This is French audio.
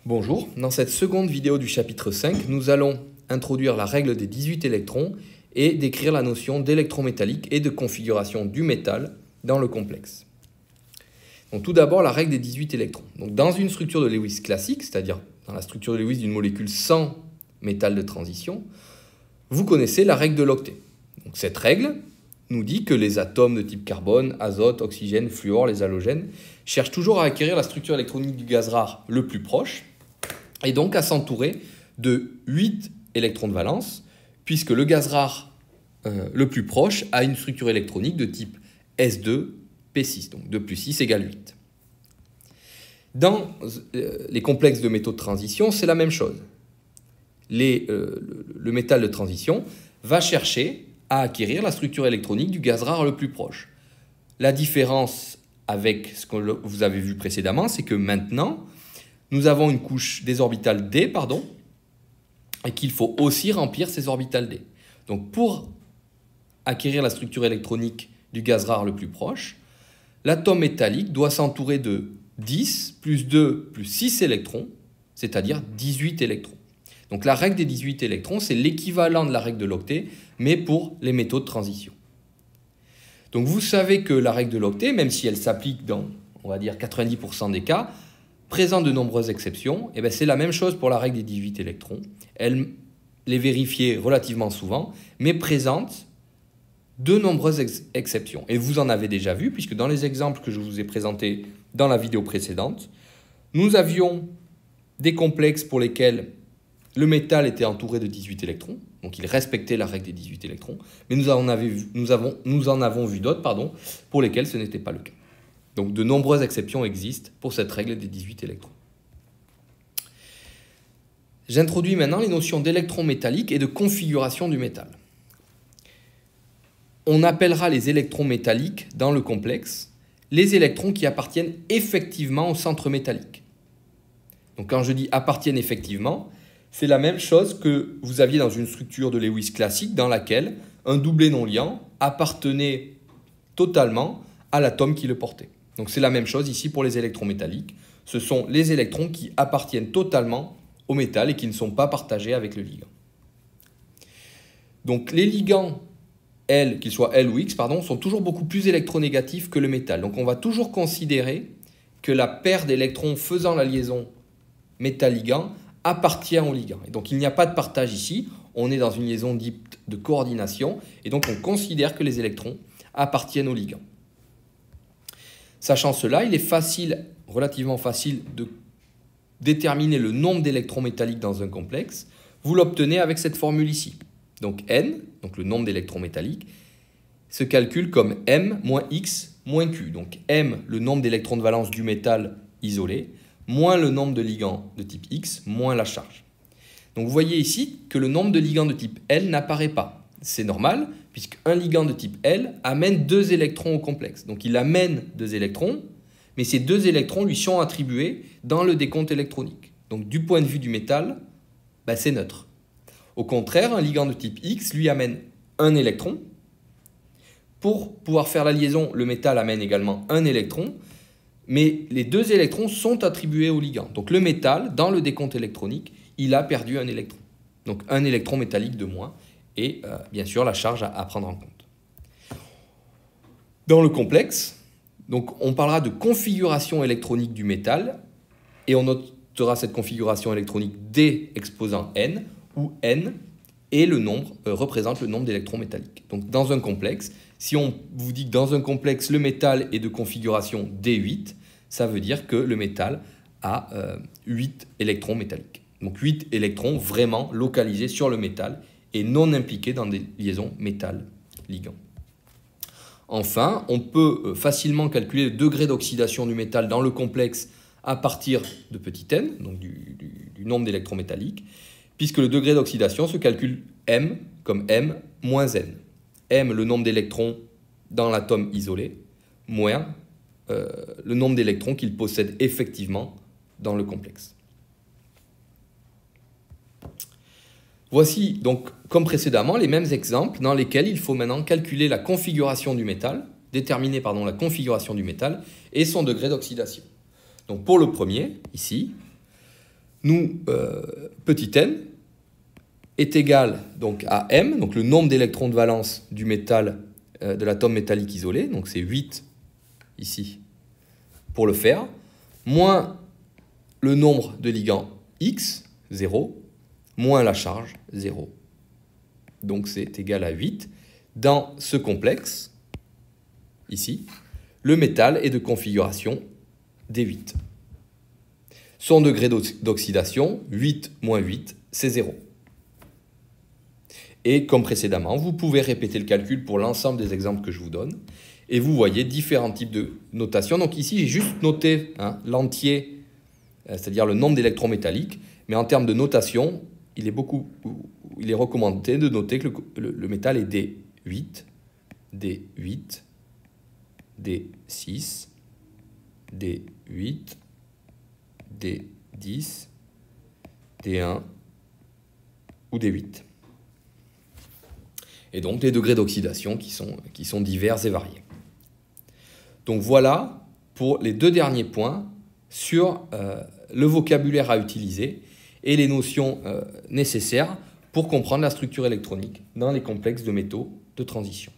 Bonjour, dans cette seconde vidéo du chapitre 5, nous allons introduire la règle des 18 électrons et décrire la notion d'électron métallique et de configuration du métal dans le complexe. Donc, tout d'abord, la règle des 18 électrons. Donc, dans une structure de Lewis classique, c'est-à-dire dans la structure de Lewis d'une molécule sans métal de transition, vous connaissez la règle de l'octet. Donc, cette règle nous dit que les atomes de type carbone, azote, oxygène, fluor, les halogènes, cherchent toujours à acquérir la structure électronique du gaz rare le plus proche, et donc à s'entourer de 8 électrons de valence, puisque le gaz rare le plus proche a une structure électronique de type S2P6, donc 2 plus 6 égale 8. Dans les complexes de métaux de transition, c'est la même chose. Le métal de transition va chercher à acquérir la structure électronique du gaz rare le plus proche. La différence avec ce que vous avez vu précédemment, c'est que maintenant, nous avons une couche des orbitales d, et qu'il faut aussi remplir ces orbitales d. Donc pour acquérir la structure électronique du gaz rare le plus proche, l'atome métallique doit s'entourer de 10 plus 2 plus 6 électrons, c'est-à-dire 18 électrons. Donc la règle des 18 électrons, c'est l'équivalent de la règle de l'octet, mais pour les métaux de transition. Donc vous savez que la règle de l'octet, même si elle s'applique dans, on va dire, 90% des cas, présente de nombreuses exceptions, et bien c'est la même chose pour la règle des 18 électrons. Elle les vérifiée relativement souvent, mais présente de nombreuses exceptions. Et vous en avez déjà vu, puisque dans les exemples que je vous ai présentés dans la vidéo précédente, nous avions des complexes pour lesquels le métal était entouré de 18 électrons, donc il respectait la règle des 18 électrons, mais nous en avons vu d'autres pour lesquels ce n'était pas le cas. Donc de nombreuses exceptions existent pour cette règle des 18 électrons. J'introduis maintenant les notions d'électron métallique et de configuration du métal. On appellera les électrons métalliques dans le complexe les électrons qui appartiennent effectivement au centre métallique. Donc quand je dis appartiennent effectivement, c'est la même chose que vous aviez dans une structure de Lewis classique dans laquelle un doublet non liant appartenait totalement à l'atome qui le portait. Donc c'est la même chose ici pour les électrons métalliques. Ce sont les électrons qui appartiennent totalement au métal et qui ne sont pas partagés avec le ligand. Donc les ligands, qu'ils soient L ou X, sont toujours beaucoup plus électronégatifs que le métal. Donc on va toujours considérer que la paire d'électrons faisant la liaison métal-ligand appartient au ligand. Et donc il n'y a pas de partage ici, on est dans une liaison dite de coordination, et donc on considère que les électrons appartiennent au ligand. Sachant cela, il est relativement facile de déterminer le nombre d'électrons métalliques dans un complexe. Vous l'obtenez avec cette formule ici. Donc N, donc le nombre d'électrons métalliques, se calcule comme M moins X moins Q. Donc M, le nombre d'électrons de valence du métal isolé, moins le nombre de ligands de type X, moins la charge. Donc vous voyez ici que le nombre de ligands de type L n'apparaît pas. C'est normal, puisqu'un ligand de type L amène 2 électrons au complexe. Donc il amène 2 électrons, mais ces 2 électrons lui sont attribués dans le décompte électronique. Donc du point de vue du métal, c'est neutre. Au contraire, un ligand de type X lui amène 1 électron. Pour pouvoir faire la liaison, le métal amène également 1 électron, mais les 2 électrons sont attribués au ligand. Donc le métal, dans le décompte électronique, il a perdu 1 électron. Donc 1 électron métallique de moins, et bien sûr la charge à prendre en compte. Dans le complexe, donc, on parlera de configuration électronique du métal, et on notera cette configuration électronique D exposant N, où N est représente le nombre d'électrons métalliques. Donc dans un complexe, si on vous dit que dans un complexe, le métal est de configuration D8, ça veut dire que le métal a 8 électrons métalliques. Donc 8 électrons vraiment localisés sur le métal et non impliqués dans des liaisons métal-ligand. Enfin, on peut facilement calculer le degré d'oxydation du métal dans le complexe à partir de petit n, donc du nombre d'électrons métalliques, puisque le degré d'oxydation se calcule M comme M moins N. M, le nombre d'électrons dans l'atome isolé, moins le nombre d'électrons qu'il possède effectivement dans le complexe. Voici donc, comme précédemment, les mêmes exemples dans lesquels il faut maintenant calculer la configuration du métal, déterminer la configuration du métal et son degré d'oxydation. Donc pour le premier, ici, nous, petit n est égal donc, à m, donc le nombre d'électrons de valence du métal, de l'atome métallique isolé, donc c'est 8 ici pour le fer, moins le nombre de ligands x, 0, moins la charge, 0. Donc c'est égal à 8. Dans ce complexe, ici, le métal est de configuration D8. Son degré d'oxydation, 8 moins 8, c'est 0. Et comme précédemment, vous pouvez répéter le calcul pour l'ensemble des exemples que je vous donne. Et vous voyez différents types de notation. Donc ici, j'ai juste noté l'entier, c'est-à-dire le nombre d'électrons métalliques. Mais en termes de notation, il est recommandé de noter que le métal est D8, D8, D6, D8, D10, D1 ou D8. Et donc des degrés d'oxydation qui sont divers et variés. Donc voilà pour les deux derniers points sur le vocabulaire à utiliser et les notions nécessaires pour comprendre la structure électronique dans les complexes de métaux de transition.